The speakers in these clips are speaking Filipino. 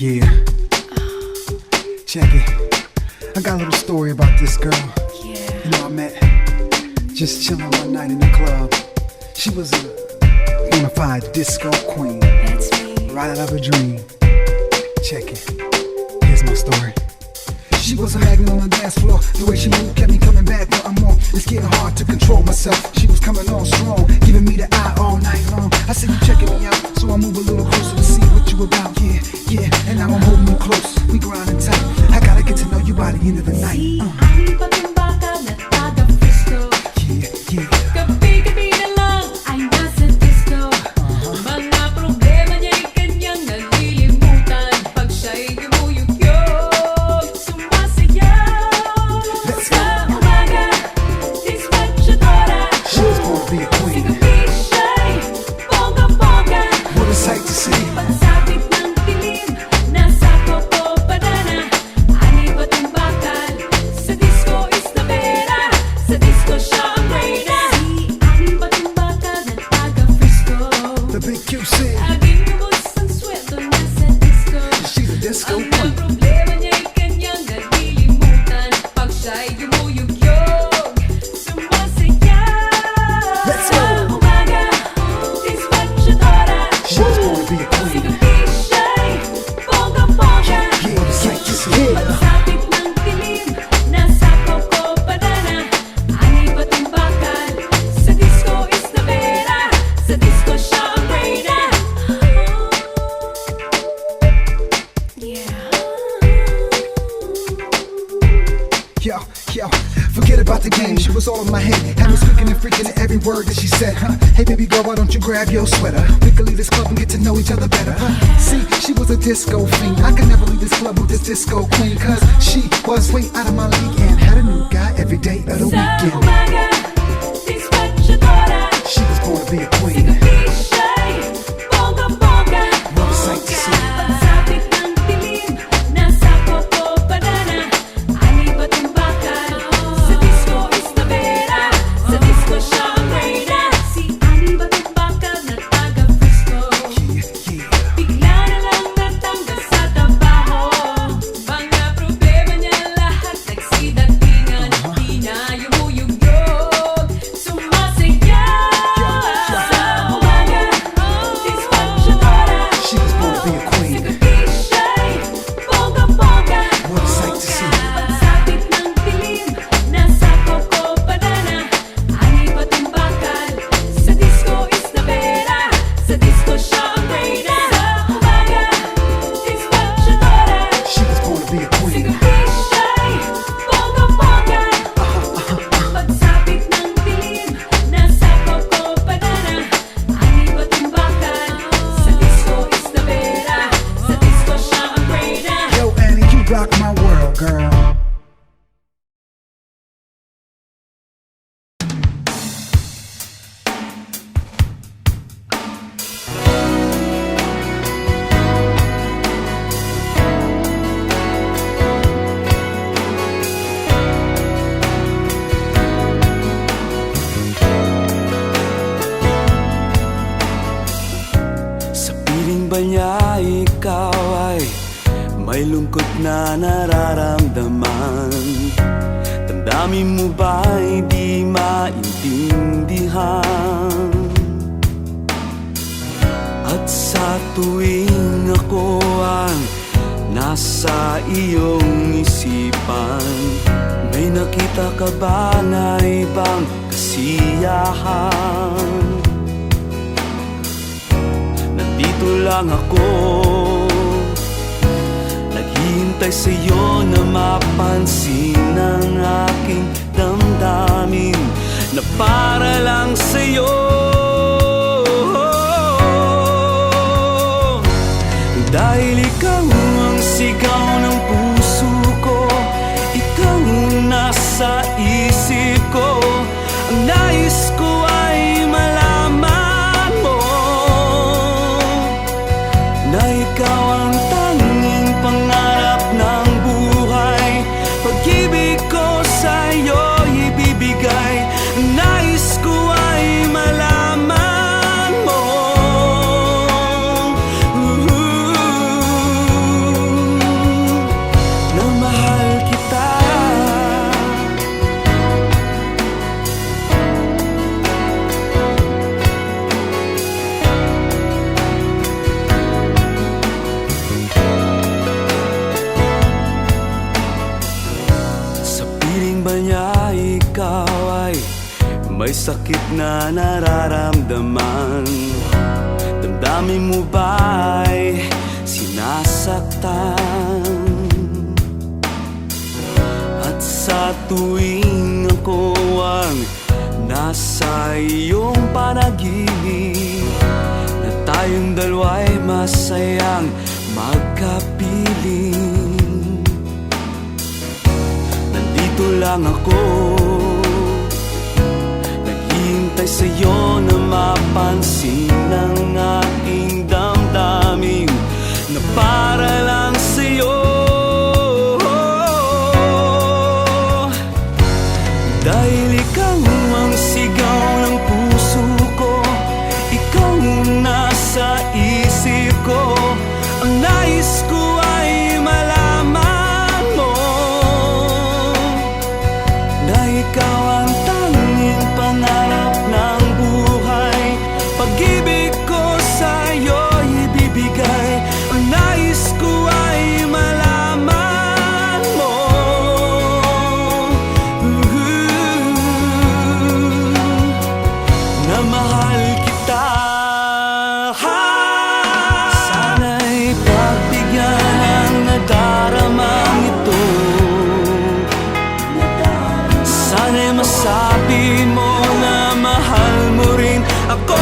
Yeah, check it. I got a little story about this girl. You know, I met just chilling one night in the club. She was a bona fide disco queen. That's me. Right out of a dream. Check it. Here's my story. She was a magnet on the dance floor. The way she moved kept me coming back for more. It's getting hard to control myself. She was coming on strong, giving me the eye all night long. I said you checking me out, so I move a little closer to see what you about. Yeah, and now I'm holding you close. We grinding tight. I gotta get to know you by the end of the night. Ani ba't yung baka na taga Frisco? Yeah. Gabi-gabi na lang ay nasa disco. Mga problema niya'y kanyang nalilimutan. Pag siya'y yumuyugyog, sumasayaw. Sa umaga, dispatchadora. She was born to be a Sa queen. gabi siya'y bongga-bongga. What a sight to see. Pagsapit ng dilim, nasa Coco Banana. Ani ba't yung bakal? Sa disco is the pera. Sa disco siya ang reyna. Si Ani ba't yung bakal na taga Frisco? The big QC. Laging lubos ang sweldo nasa disco. She's a disco Ang queen. problema niya'y kanyang nalilimutan. Pag siya'y yumuyugyog, sumasayaw. Let's go. Sa umaga, dispatchadora. She was born to be a Sa queen. gabi siya'y bongga-bongga. Yeah, what a sight to see. Pagsapit ng dilim, nasa Coco Banana. Ani ba't yung bakal? Sa disco is the pera. Sa disco siya ang reyna. Yo, forget about the game. She was all in my head. Had me speaking and freaking at every word that she said. Hey, baby girl, why don't you grab your sweater? We could leave this club and get to know each other better. See, she was a disco fiend. I could never leave this club with this disco queen. Cause she was way out of my league and had a new guy every day of the Sa weekend. umaga, dispatchadora. She was born to be a Sa queen. gabi siya'y bongga-bongga. What a sight to see. Pagsapit ng dilim, nasa Coco Banana. Ani ba't yung bakal? Sa disco is the pera. Sa disco siya ang reyna. Si Ani ba't yung bakal na taga Frisco? Yeah. Bigla na lang natanggal sa trabaho. Mga problema niya lahat nagsidatingan. Di na yumuyugyog, sumasayaw. Sa umaga, dispatchadora. She was born to be a Sa queen. gabi siya'y bongga-bongga. What a sight to see. Pagsapit ng dilim, nasa Coco Banana. Ani ba't yung bakal? Sa disco is the pera. Sa disco siya ang reyna. Sa umaga, dispatchadora. She was born to be a Sa queen. gabi siya'y bongga-bongga. Pagsapit ng dilim, nasa Coco Banana. Ani ba't yung bakal? Sa disco is the pera. Sa disco siya ang reyna. Yo, Annie, you rock my world, girl. Sa piling ba niya ikaw ay may lungkot na nararamdaman? Damdamin mo ba'y di maintindihan? At sa tuwing ako ang nasa iyong isipan, may nakita ka ba na ibang kasiyahan? Nandito lang ako, naghihintay sa'yo na mapansin ang aking damdamin na para lang sa'yo. Dahil ikaw ang sigaw ng puso ko, ikaw ang nasa isip ko. Ang nais ko ay malaman mo na ikaw ang tanging pangarap ng buhay. Pag-ibig ko sa'yo ibibigay. Ang nais ko ay malaman mo. Anya ikaw ay may sakit na nararamdaman. Damdamin mo ba'y sinasaktan? At sa tuwing ako ang nasa iyong panaginip, na tayong dalawa'y masayang magkapiling, nandito lang ako, naghihintay sa'yo na mapansin ng aking damdamin na para lang sa'yo. Dahil ikaw ang sigaw ng puso ko, ikaw ang nasa isip ko, ang nais ko ay malaman mo na ikaw ang tanging pangarap ng buhay. Pag-ibig ko sa'yo ibibigay, ang nais ko ay malaman mo na mahal kita. Sana'y pagbigyan ang nadaramang ito, sana'y masabi mo na mahal mo rin ako.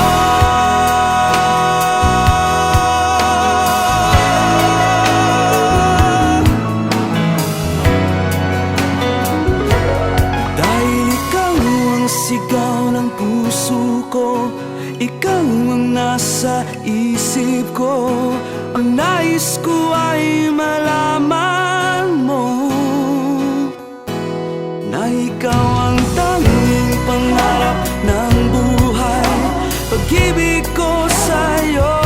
Dahil ikaw ang sigaw ng puso ko, ikaw ang nasa isip ko, ang nais ko ay malaman mo na ikaw ang tanging pangarap ng buhay. Pag-ibig ko sa'yo